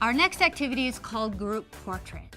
Our next activity is called group portrait.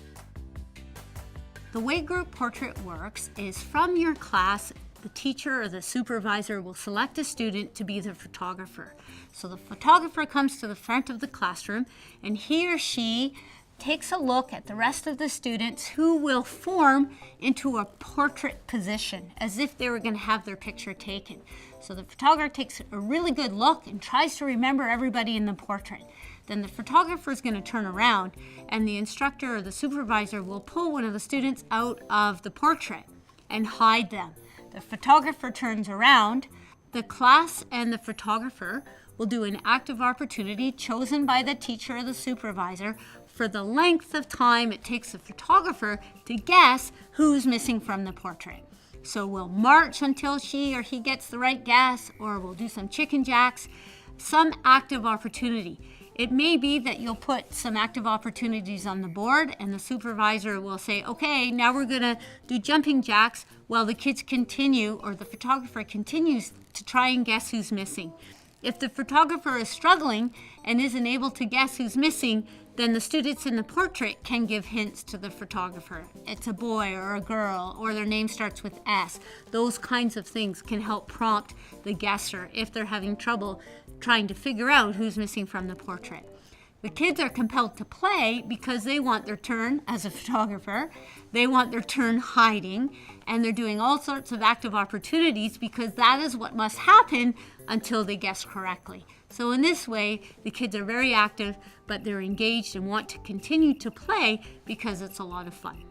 The way group portrait works is from your class, the teacher or the supervisor will select a student to be the photographer. So the photographer comes to the front of the classroom and he or she takes a look at the rest of the students who will form into a portrait position as if they were going to have their picture taken. So the photographer takes a really good look and tries to remember everybody in the portrait. Then the photographer is going to turn around and the instructor or the supervisor will pull one of the students out of the portrait and hide them. The photographer turns around, the class and the photographer will do an active opportunity chosen by the teacher or the supervisor for the length of time it takes the photographer to guess who's missing from the portrait. So we'll march until she or he gets the right guess, or we'll do some chicken jacks, some active opportunity. It may be that you'll put some active opportunities on the board and the supervisor will say, okay, now we're gonna do jumping jacks while the kids continue, or the photographer continues to try and guess who's missing. If the photographer is struggling and isn't able to guess who's missing, then the students in the portrait can give hints to the photographer. It's a boy or a girl, or their name starts with S. Those kinds of things can help prompt the guesser if they're having trouble trying to figure out who's missing from the portrait. The kids are compelled to play because they want their turn as a photographer, they want their turn hiding, and they're doing all sorts of active opportunities because that is what must happen until they guess correctly. So in this way, the kids are very active, but they're engaged and want to continue to play because it's a lot of fun.